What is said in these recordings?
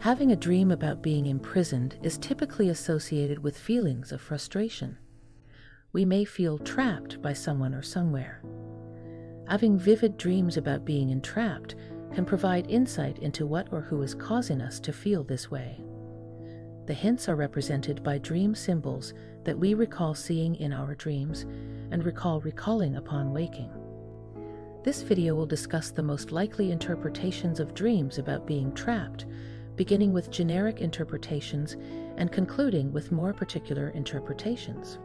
Having a dream about being imprisoned is typically associated with feelings of frustration. We may feel trapped by someone or somewhere. Having vivid dreams about being entrapped can provide insight into what or who is causing us to feel this way. The hints are represented by dream symbols that we recall seeing in our dreams and recalling upon waking. This video will discuss the most likely interpretations of dreams about being trapped, beginning with generic interpretations and concluding with more particular interpretations.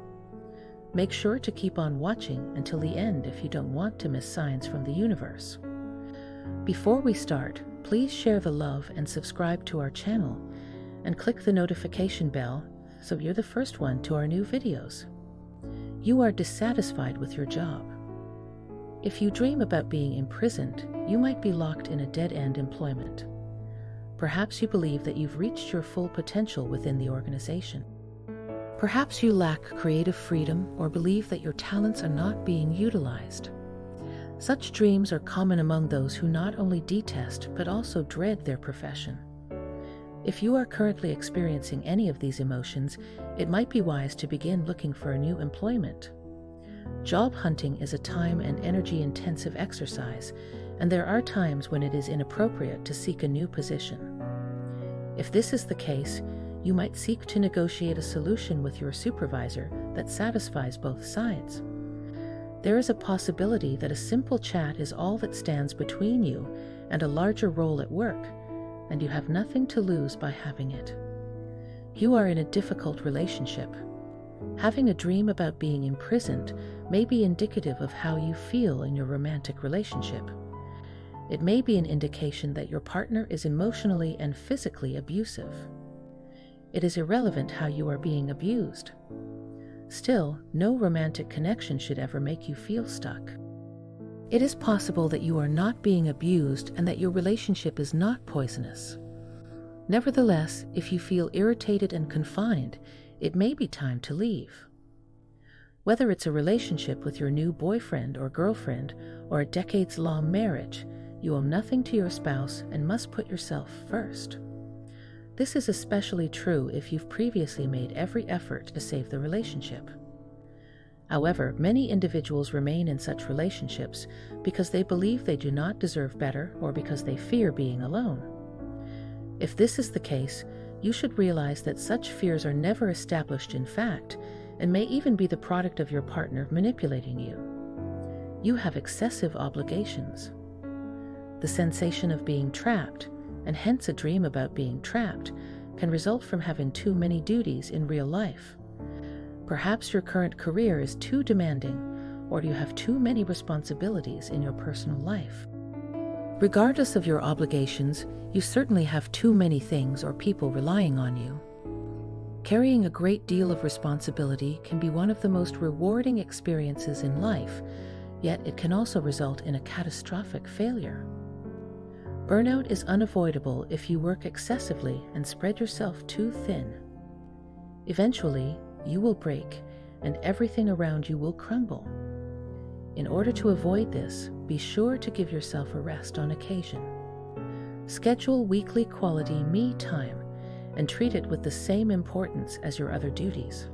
Make sure to keep on watching until the end if you don't want to miss signs from the universe. Before we start, please share the love and subscribe to our channel, and click the notification bell so you're the first one to our new videos. You are dissatisfied with your job. If you dream about being imprisoned, you might be locked in a dead-end employment. Perhaps you believe that you've reached your full potential within the organization. Perhaps you lack creative freedom or believe that your talents are not being utilized. Such dreams are common among those who not only detest but also dread their profession. If you are currently experiencing any of these emotions, it might be wise to begin looking for a new employment. Job hunting is a time and energy-intensive exercise, and there are times when it is inappropriate to seek a new position. If this is the case, you might seek to negotiate a solution with your supervisor that satisfies both sides. There is a possibility that a simple chat is all that stands between you and a larger role at work, and you have nothing to lose by having it. You are in a difficult relationship. Having a dream about being imprisoned may be indicative of how you feel in your romantic relationship. It may be an indication that your partner is emotionally and physically abusive. It is irrelevant how you are being abused. Still, no romantic connection should ever make you feel stuck. It is possible that you are not being abused and that your relationship is not poisonous. Nevertheless, if you feel irritated and confined, it may be time to leave. Whether it's a relationship with your new boyfriend or girlfriend or a decades-long marriage, you owe nothing to your spouse and must put yourself first. This is especially true if you've previously made every effort to save the relationship. However, many individuals remain in such relationships because they believe they do not deserve better or because they fear being alone. If this is the case, you should realize that such fears are never established in fact and may even be the product of your partner manipulating you. You have excessive obligations. The sensation of being trapped, and hence a dream about being trapped, can result from having too many duties in real life. Perhaps your current career is too demanding, or you have too many responsibilities in your personal life. Regardless of your obligations, you certainly have too many things or people relying on you. Carrying a great deal of responsibility can be one of the most rewarding experiences in life, yet it can also result in a catastrophic failure. Burnout is unavoidable if you work excessively and spread yourself too thin. Eventually, you will break and everything around you will crumble. In order to avoid this, be sure to give yourself a rest on occasion. Schedule weekly quality me time and treat it with the same importance as your other duties.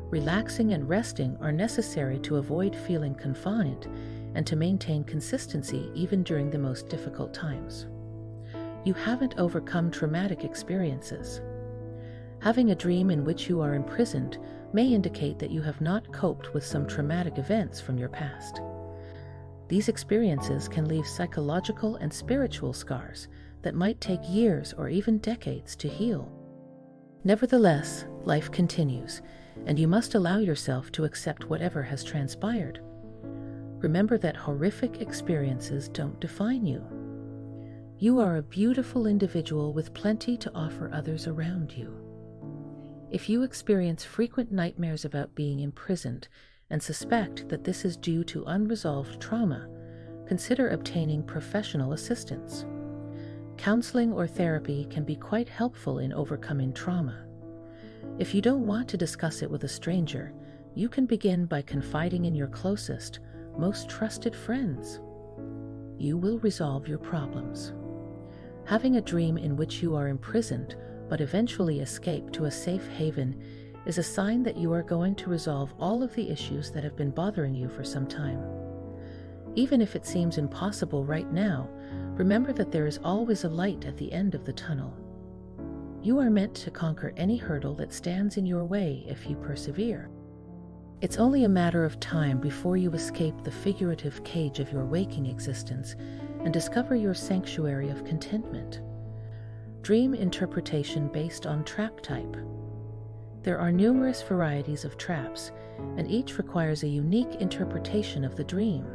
Relaxing and resting are necessary to avoid feeling confined and to maintain consistency even during the most difficult times. You haven't overcome traumatic experiences. Having a dream in which you are imprisoned may indicate that you have not coped with some traumatic events from your past. These experiences can leave psychological and spiritual scars that might take years or even decades to heal. Nevertheless, life continues, and you must allow yourself to accept whatever has transpired. Remember that horrific experiences don't define you. You are a beautiful individual with plenty to offer others around you. If you experience frequent nightmares about being imprisoned and suspect that this is due to unresolved trauma, consider obtaining professional assistance. Counseling or therapy can be quite helpful in overcoming trauma. If you don't want to discuss it with a stranger, you can begin by confiding in your closest, most trusted friends. You will resolve your problems. Having a dream in which you are imprisoned but eventually escape to a safe haven is a sign that you are going to resolve all of the issues that have been bothering you for some time. Even if it seems impossible right now, remember that there is always a light at the end of the tunnel. You are meant to conquer any hurdle that stands in your way if you persevere. It's only a matter of time before you escape the figurative cage of your waking existence and discover your sanctuary of contentment. Dream interpretation based on trap type. There are numerous varieties of traps, and each requires a unique interpretation of the dream.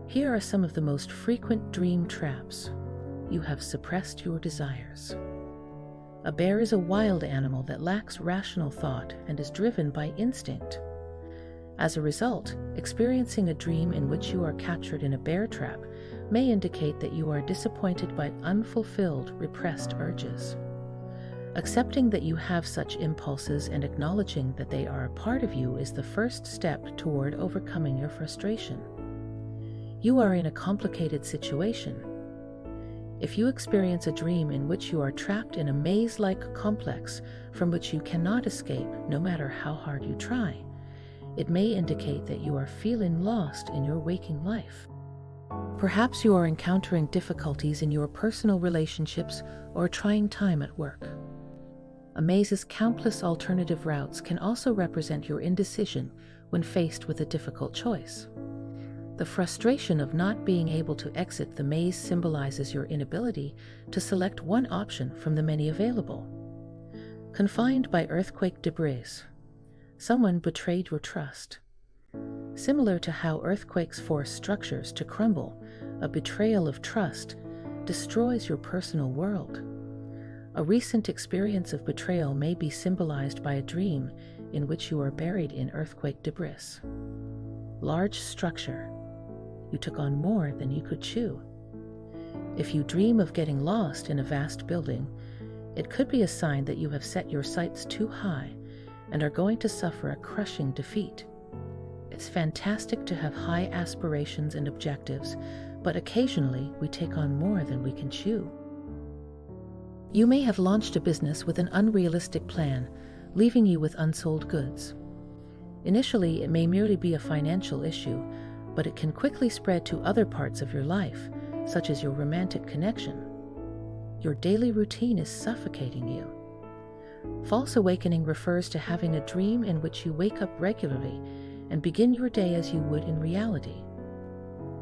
Here are some of the most frequent dream traps. You have suppressed your desires. A bear is a wild animal that lacks rational thought and is driven by instinct. As a result, experiencing a dream in which you are captured in a bear trap may indicate that you are disappointed by unfulfilled, repressed urges. Accepting that you have such impulses and acknowledging that they are a part of you is the first step toward overcoming your frustration. You are in a complicated situation. If you experience a dream in which you are trapped in a maze-like complex from which you cannot escape no matter how hard you try, it may indicate that you are feeling lost in your waking life. Perhaps you are encountering difficulties in your personal relationships or a trying time at work. A maze's countless alternative routes can also represent your indecision when faced with a difficult choice. The frustration of not being able to exit the maze symbolizes your inability to select one option from the many available. Confined by earthquake debris. Someone betrayed your trust. Similar to how earthquakes force structures to crumble, a betrayal of trust destroys your personal world. A recent experience of betrayal may be symbolized by a dream in which you are buried in earthquake debris. Large structure. You took on more than you could chew. If you dream of getting lost in a vast building, it could be a sign that you have set your sights too high and are going to suffer a crushing defeat. It's fantastic to have high aspirations and objectives, but occasionally we take on more than we can chew. You may have launched a business with an unrealistic plan, leaving you with unsold goods. Initially, it may merely be a financial issue, but it can quickly spread to other parts of your life, such as your romantic connection. Your daily routine is suffocating you. False awakening refers to having a dream in which you wake up regularly and begin your day as you would in reality.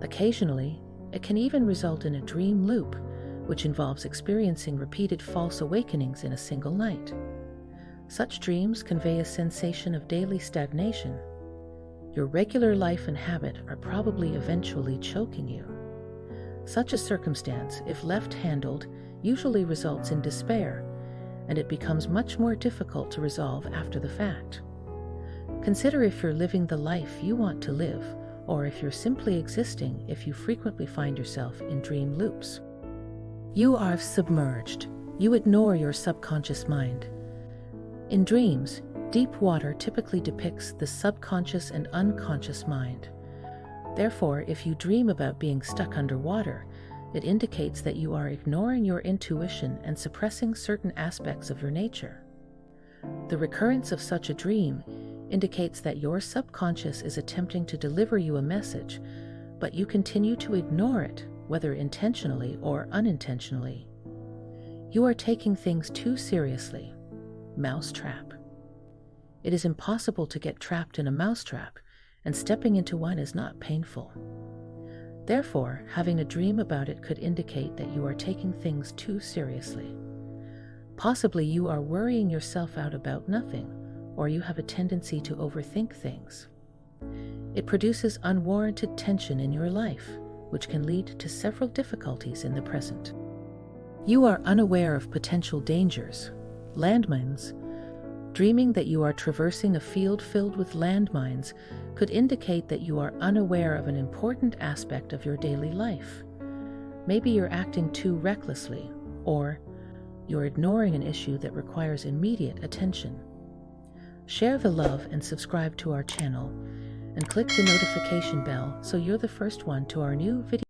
Occasionally, it can even result in a dream loop, which involves experiencing repeated false awakenings in a single night. Such dreams convey a sensation of daily stagnation. Your regular life and habit are probably eventually choking you. Such a circumstance, if left handled, usually results in despair, and it becomes much more difficult to resolve after the fact. Consider if you're living the life you want to live, or if you're simply existing if you frequently find yourself in dream loops. You are submerged. You ignore your subconscious mind. In dreams, deep water typically depicts the subconscious and unconscious mind. Therefore, if you dream about being stuck underwater, it indicates that you are ignoring your intuition and suppressing certain aspects of your nature. The recurrence of such a dream indicates that your subconscious is attempting to deliver you a message, but you continue to ignore it, whether intentionally or unintentionally. You are taking things too seriously. Mousetrap. It is impossible to get trapped in a mousetrap, and stepping into one is not painful. Therefore, having a dream about it could indicate that you are taking things too seriously. Possibly you are worrying yourself out about nothing, or you have a tendency to overthink things. It produces unwarranted tension in your life, which can lead to several difficulties in the present. You are unaware of potential dangers. Landmines. Dreaming that you are traversing a field filled with landmines could indicate that you are unaware of an important aspect of your daily life. Maybe you're acting too recklessly, or you're ignoring an issue that requires immediate attention. Share the love and subscribe to our channel, and click the notification bell so you're the first one to our new video.